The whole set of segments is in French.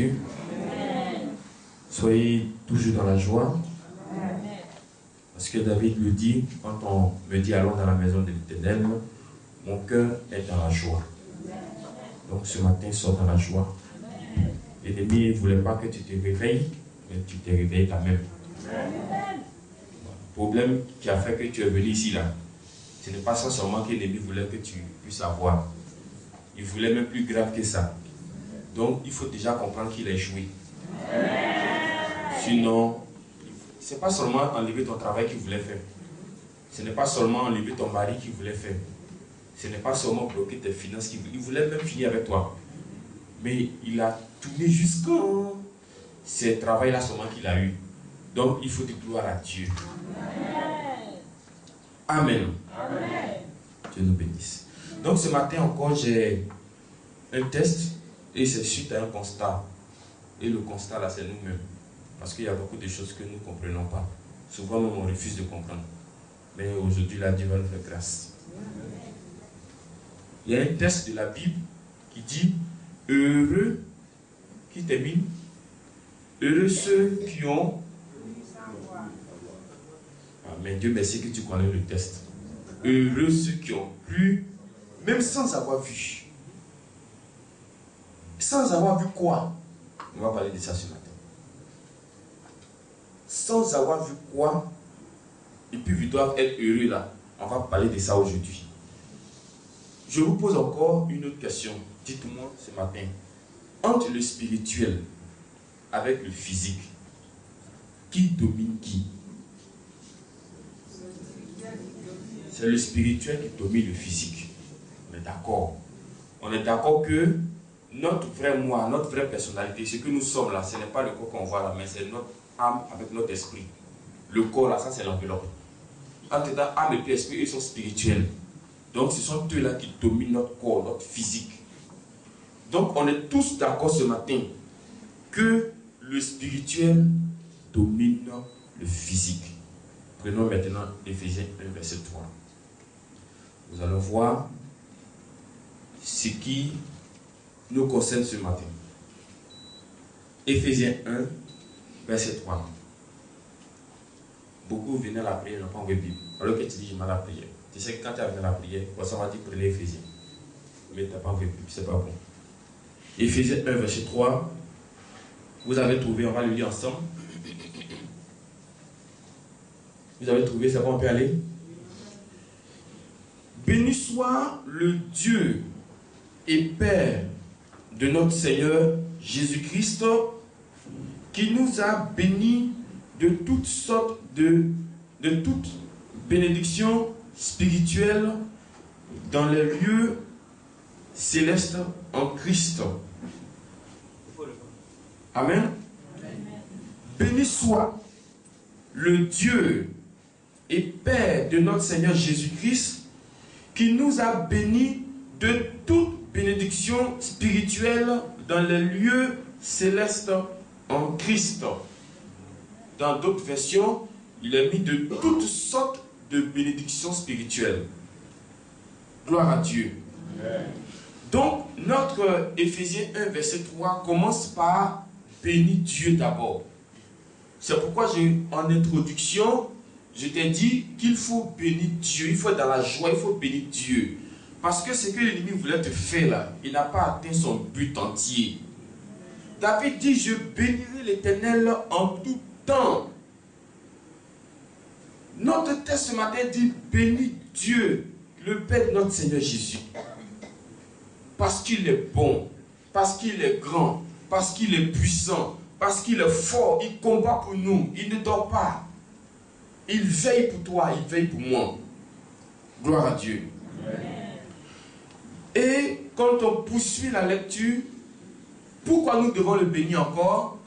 Jésus. Soyez toujours dans la joie. Parce que David le dit, quand on me dit allons dans la maison de l'Éternel, mon cœur est dans la joie. Donc ce matin, sors dans la joie. L'ennemi ne voulait pas que tu te réveilles, mais tu t'es réveillé quand même. Le problème qui a fait que tu es venu ici, là, ce n'est pas ça seulement que l'ennemi voulait que tu puisses avoir. Il voulait même plus grave que ça. Donc il faut déjà comprendre qu'il a échoué. Sinon, ce n'est pas seulement enlever ton travail qu'il voulait faire. Ce n'est pas seulement enlever ton mari qu'il voulait faire. Ce n'est pas seulement bloquer tes finances qu'il voulait. Il voulait même finir avec toi. Mais il a tourné jusqu'au... C'est le travail-là seulement qu'il a eu. Donc il faut dire gloire à Dieu. Amen. Amen. Dieu nous bénisse. Donc ce matin encore, j'ai un test et c'est suite à un constat. Et le constat là, c'est nous-mêmes. Parce qu'il y a beaucoup de choses que nous ne comprenons pas. Souvent même on refuse de comprendre. Mais aujourd'hui là, Dieu va nous faire grâce. Il y a un test de la Bible qui dit heureux, qui termine, heureux ceux qui ont... Ah, mais Dieu merci que tu connais le test. Heureux ceux qui ont cru, même sans avoir vu. Sans avoir vu quoi? On va parler de ça ce matin. Sans avoir vu quoi, et puis ils doivent être heureux là. On va parler de ça aujourd'hui. Je vous pose encore une autre question. Dites-moi ce matin, entre le spirituel avec le physique, qui domine qui? C'est le spirituel qui domine le physique. On est d'accord. On est d'accord que notre vrai moi, notre vraie personnalité, ce que nous sommes là, ce n'est pas le corps qu'on voit là, mais c'est notre âme avec notre esprit. Le corps là, ça c'est l'enveloppe. Entre temps, âme et puis esprit, ils sont spirituels. Donc ce sont eux là qui dominent notre corps, notre physique. Donc on est tous d'accord ce matin que le spirituel domine le physique. Prenons maintenant Éphésiens 1, verset 3. Nous allons voir ce qui nous concerne ce matin. Éphésiens 1, verset 3. Beaucoup venaient à la prière, n'ont pas envoyé Bible. Alors que tu dis, je m'en la prière. Tu sais que quand tu as venu à la prière, on va dire prenez Éphésiens. Mais tu n'as pas envoyé Bible, c'est pas bon. Éphésiens 1, verset 3. Vous avez trouvé, on va le lire ensemble. Vous avez trouvé, c'est bon, on peut aller? Béni soit le Dieu et Père de notre Seigneur Jésus-Christ, qui nous a bénis de toutes sortes de toutes bénédictions spirituelles dans les lieux célestes en Christ. Amen. Béni soit le Dieu et Père de notre Seigneur Jésus-Christ, qui nous a bénis de toute bénédiction spirituelle dans les lieux célestes en Christ. Dans d'autres versions, il est mis de toutes sortes de bénédictions spirituelles. Gloire à Dieu. Amen. Donc, notre Éphésiens 1, verset 3 commence par bénir Dieu d'abord. C'est pourquoi en introduction, je t'ai dit qu'il faut bénir Dieu, il faut être dans la joie, il faut bénir Dieu. Parce que ce que l'ennemi voulait te faire là, il n'a pas atteint son but entier. David dit, je bénirai l'Éternel en tout temps. Notre texte ce matin dit, bénis Dieu, le Père de notre Seigneur Jésus. Parce qu'il est bon, parce qu'il est grand, parce qu'il est puissant, parce qu'il est fort, il combat pour nous, il ne dort pas. Il veille pour toi, il veille pour moi. Gloire à Dieu. Amen. Et quand on poursuit la lecture, pourquoi nous devons le bénir encore?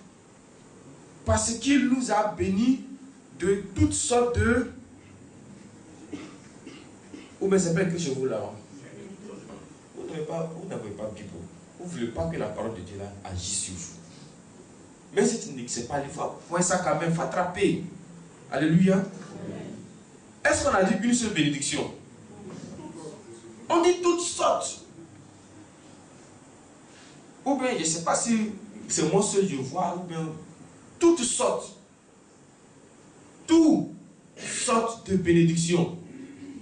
Parce qu'il nous a bénis de toutes sortes de... Ou bien c'est pas écrit chez vous là. Vous n'avez pas Bible. Vous ne voulez pas que la parole de Dieu là agisse sur vous. Mais si tu ne sais pas, il faut prendre ça quand même, il faut attraper. Alléluia. Est-ce qu'on a dit une seule bénédiction? On dit toutes sortes. Ou bien, je ne sais pas si c'est moi seul je vois, ou bien toutes sortes de bénédictions.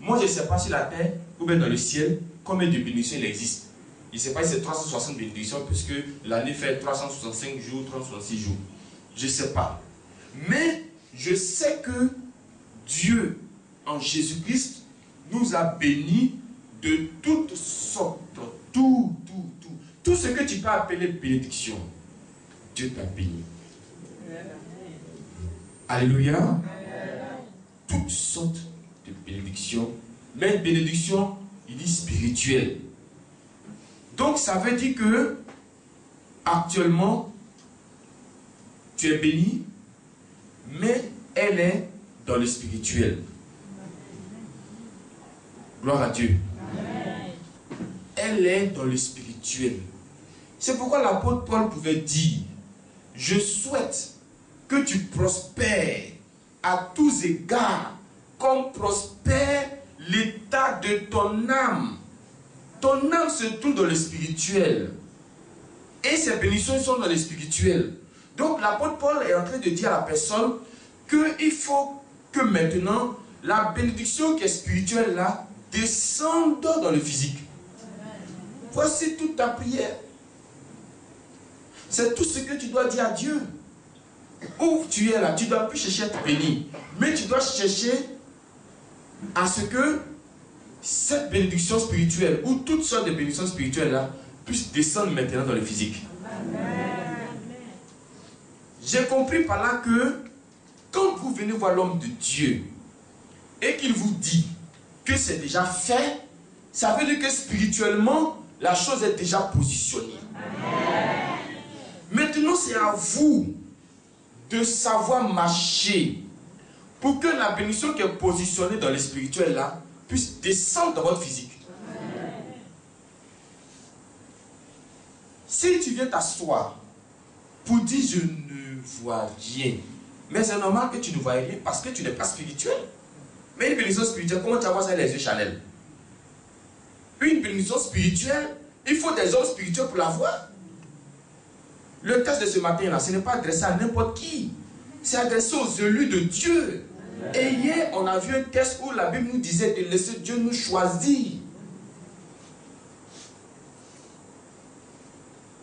Moi, je ne sais pas sur la terre ou bien dans le ciel combien de bénédictions il existe. Je ne sais pas si c'est 360 bénédictions puisque l'année fait 365 jours, 366 jours. Je ne sais pas. Mais je sais que Dieu, en Jésus-Christ, nous a bénis de toutes sortes. Tout ce que tu peux appeler bénédiction, Dieu t'a béni. Alléluia. Toutes sortes de bénédictions. Mais une bénédiction, il dit spirituelle. Donc ça veut dire que actuellement, tu es béni, mais elle est dans le spirituel. Gloire à Dieu. Elle est dans le spirituel. C'est pourquoi l'apôtre Paul pouvait dire, je souhaite que tu prospères à tous égards, comme prospère l'état de ton âme. Ton âme se trouve dans le spirituel. Et ces bénédictions sont dans le spirituel. Donc l'apôtre Paul est en train de dire à la personne qu'il faut que maintenant la bénédiction qui est spirituelle là descende dans le physique. Voici toute ta prière. C'est tout ce que tu dois dire à Dieu. Où tu es là, tu ne dois plus chercher à te bénir. Mais tu dois chercher à ce que cette bénédiction spirituelle, ou toutes sortes de bénédictions spirituelles là, puissent descendre maintenant dans le physique. J'ai compris par là que quand vous venez voir l'homme de Dieu et qu'il vous dit que c'est déjà fait, ça veut dire que spirituellement, la chose est déjà positionnée. Maintenant, c'est à vous de savoir marcher pour que la bénédiction qui est positionnée dans le spirituel là puisse descendre dans votre physique. Si tu viens t'asseoir pour dire je ne vois rien, mais c'est normal que tu ne vois rien parce que tu n'es pas spirituel. Mais une bénédiction spirituelle, comment tu vas voir ça les yeux chanel? Une bénédiction spirituelle, il faut des hommes spirituels pour la voir. Le test de ce matin là, ce n'est pas adressé à n'importe qui. C'est adressé aux élus de Dieu. Et hier, on a vu un test où la Bible nous disait de laisser Dieu nous choisir.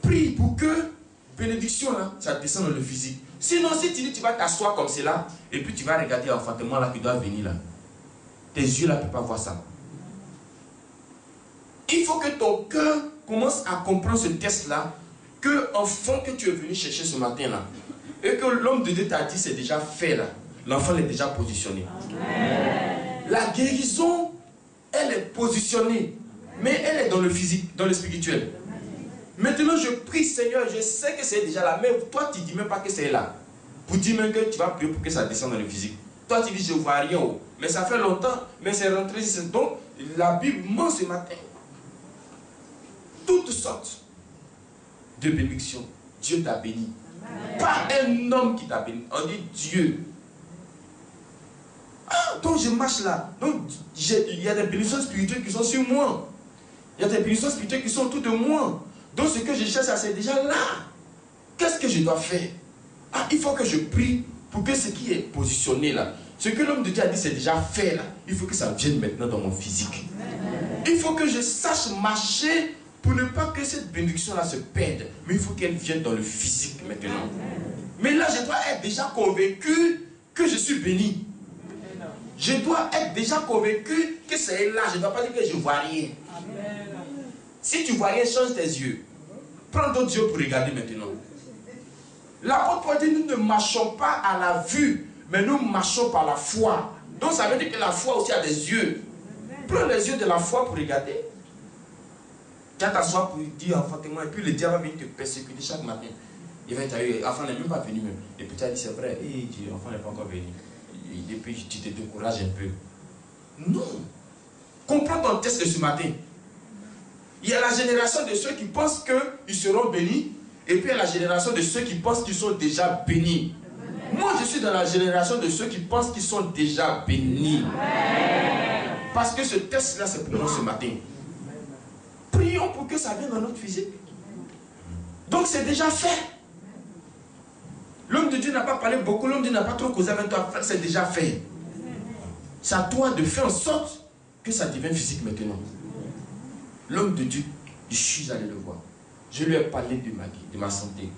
Prie pour que bénédiction là, ça descende dans le physique. Sinon, si tu dis tu vas t'asseoir comme cela, et puis tu vas regarder l'enfantement là qui doit venir là, tes yeux là ne peuvent pas voir ça. Il faut que ton cœur commence à comprendre ce test là, que enfant que tu es venu chercher ce matin là, et que l'homme de Dieu t'a dit c'est déjà fait là, l'enfant est déjà positionné. Amen. La guérison, elle est positionnée, mais elle est dans le physique, dans le spirituel. Maintenant, je prie, Seigneur, je sais que c'est déjà là, mais toi, tu ne dis même pas que c'est là. Pour dire même que tu vas prier pour que ça descende dans le physique. Toi, tu dis, je ne vois rien. Mais ça fait longtemps, mais c'est rentré ici. Donc, la Bible ment ce matin. Toutes sortes de bénédictions. Dieu t'a béni. Amen. Pas un homme qui t'a béni. On dit Dieu. Ah, donc je marche là. Donc, il y a des bénédictions spirituelles qui sont sur moi. Il y a des bénédictions spirituelles qui sont autour de moi. Donc ce que je cherche, c'est déjà là. Qu'est-ce que je dois faire? Ah, il faut que je prie pour que ce qui est positionné là, ce que l'homme de Dieu a dit, c'est déjà fait là. Il faut que ça vienne maintenant dans mon physique. Il faut que je sache marcher pour ne pas que cette bénédiction là se perde. Mais il faut qu'elle vienne dans le physique maintenant. Mais là, je dois être déjà convaincu que je suis béni. Je dois être déjà convaincu que c'est là. Je ne dois pas dire que je ne vois rien. Si tu vois rien, change tes yeux. Prends d'autres yeux pour regarder maintenant. L'apôtre Paul dit, nous ne marchons pas à la vue, mais nous marchons par la foi. Donc ça veut dire que la foi aussi a des yeux. Prends les yeux de la foi pour regarder. Tu vas t'asseoir pour dire enfantement, et puis le diable va venir te persécuter chaque matin. Il va dire, l'enfant n'est même pas venu même. Et puis tu as dit, c'est vrai, l'enfant n'est pas encore venu. Et puis tu te décourages un peu. Non. Comprends ton test de ce matin. Il y a la génération de ceux qui pensent qu'ils seront bénis, et puis il y a la génération de ceux qui pensent qu'ils sont déjà bénis. Moi, je suis dans la génération de ceux qui pensent qu'ils sont déjà bénis. Parce que ce test-là, c'est pour nous ce matin. Prions pour que ça vienne dans notre physique. Donc, c'est déjà fait. L'homme de Dieu n'a pas parlé beaucoup, l'homme de Dieu n'a pas trop causé avec toi, c'est déjà fait. C'est à toi de faire en sorte que ça devienne physique maintenant. L'homme de Dieu, je suis allé le voir. Je lui ai parlé de ma santé.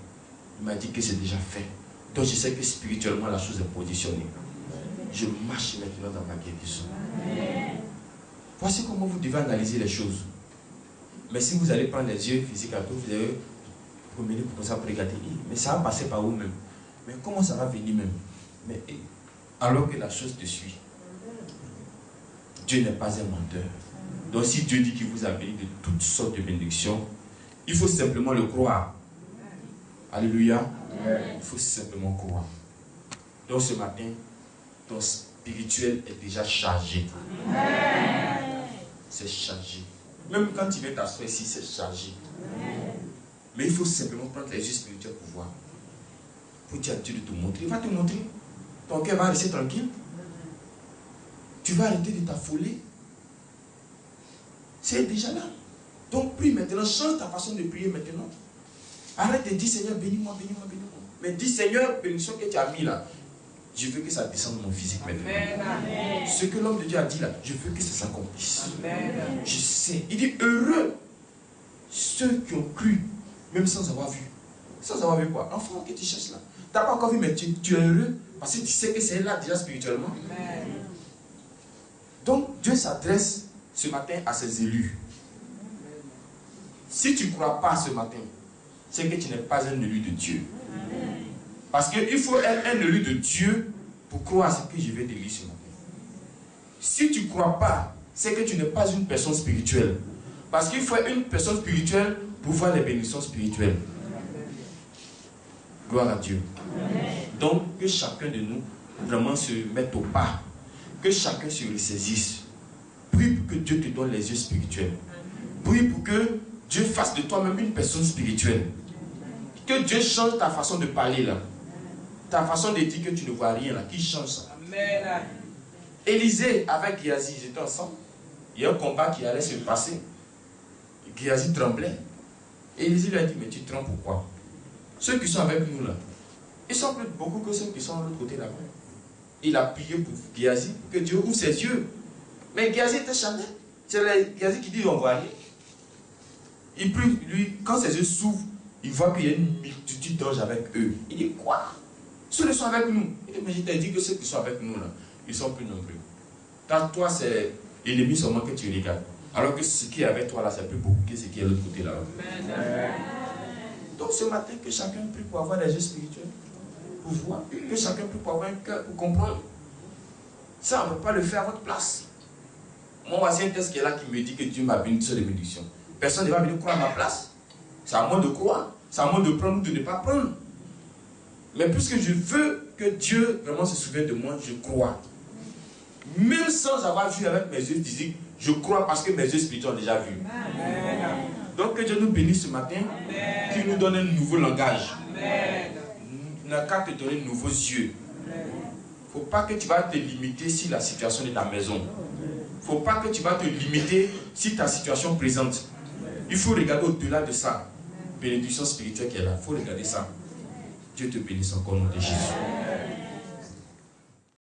Il m'a dit que c'est déjà fait. Donc je sais que spirituellement la chose est positionnée. Je marche maintenant dans ma guérison. Voici comment vous devez analyser les choses. Mais si vous allez prendre les yeux physiques à tout, vous allez promener pour ça pour regarder. Mais ça va passer par vous-même. Mais comment ça va venir même? Mais alors que la chose te suit. Dieu n'est pas un menteur. Donc si Dieu dit qu'il vous a béni de toutes sortes de bénédictions, il faut simplement le croire. Alléluia. Il faut simplement croire. Donc ce matin, ton spirituel est déjà chargé. C'est chargé. Même quand tu viens t'asseoir ici, c'est chargé. Mais il faut simplement prendre les yeux spirituels pour voir. Pour dire à Dieu de te montrer. Il va te montrer. Ton cœur va rester tranquille. Tu vas arrêter de t'affoler. C'est déjà là. Donc prie maintenant. Change ta façon de prier maintenant. Arrête de dire Seigneur, bénis-moi, bénis-moi, bénis-moi. Mais dis Seigneur, bénédiction que tu as mis là. Je veux que ça descende de mon physique maintenant. Amen. Ce que l'homme de Dieu a dit là, je veux que ça s'accomplisse. Je sais. Il dit heureux ceux qui ont cru, même sans avoir vu. Sans avoir vu quoi? L'enfant que tu cherches là. Tu n'as pas encore vu, mais tu es heureux parce que tu sais que c'est là déjà spirituellement. Amen. Donc Dieu s'adresse ce matin à ses élus. Si tu ne crois pas ce matin, c'est que tu n'es pas un élu de Dieu. Parce qu'il faut être un élu de Dieu pour croire à ce que je vais te lire ce matin. Si tu ne crois pas, c'est que tu n'es pas une personne spirituelle. Parce qu'il faut être une personne spirituelle pour voir les bénédictions spirituelles. Gloire à Dieu. Donc, que chacun de nous vraiment se mette au pas. Que chacun se ressaisisse. Prie pour que Dieu te donne les yeux spirituels. Prie pour que Dieu fasse de toi-même une personne spirituelle. Que Dieu change ta façon de parler là. Ta façon de dire que tu ne vois rien là. Qu'il change ça. Amen. Élisée avec Géasi, ils étaient ensemble. Il y a un combat qui allait se passer. Géasi tremblait. Et Élisée lui a dit, mais tu trembles pourquoi? Ceux qui sont avec nous là, ils sont plus beaucoup que ceux qui sont de l'autre côté là-bas. Il a prié pour Géasi, pour que Dieu ouvre ses yeux. Mais Géasi était charmé. C'est Géasi qui dit, on voit rien. Il prie, lui, quand ses yeux s'ouvrent, il voit qu'il y a une multitude d'anges avec eux. Il dit, quoi? Ceux qui sont avec nous. Il dit, mais je t'ai dit que ceux qui sont avec nous là, ils sont plus nombreux. Quand toi, c'est l'ennemi seulement que tu regardes. Alors que ce qui est avec toi là, c'est plus beaucoup que ce qui est de l'autre côté là. Donc ce matin, que chacun prie pour avoir des yeux spirituels, pour voir. Que chacun prie pour avoir un cœur, pour comprendre. Ça, on ne peut pas le faire à votre place. Moi, voici un texte qui est là qui me dit que Dieu m'a béni sur les bénédictions. Personne ne va venir croire à ma place. C'est à moi de croire. C'est à moi de prendre ou de ne pas prendre. Mais puisque je veux que Dieu vraiment se souvienne de moi, je crois. Même sans avoir vu avec mes yeux physiques, je crois parce que mes yeux spirituels ont déjà vu. Amen. Donc que Dieu nous bénisse ce matin, qu'il nous donne un nouveau langage. Il n'a qu'à te donner de nouveaux yeux. Il ne faut pas que tu vas te limiter si la situation de ta maison. Il ne faut pas que tu vas te limiter si ta situation présente. Il faut regarder au-delà de ça. Bénédiction spirituelle qui est là. Il faut regarder ça. Dieu te bénisse encore au nom de Jésus.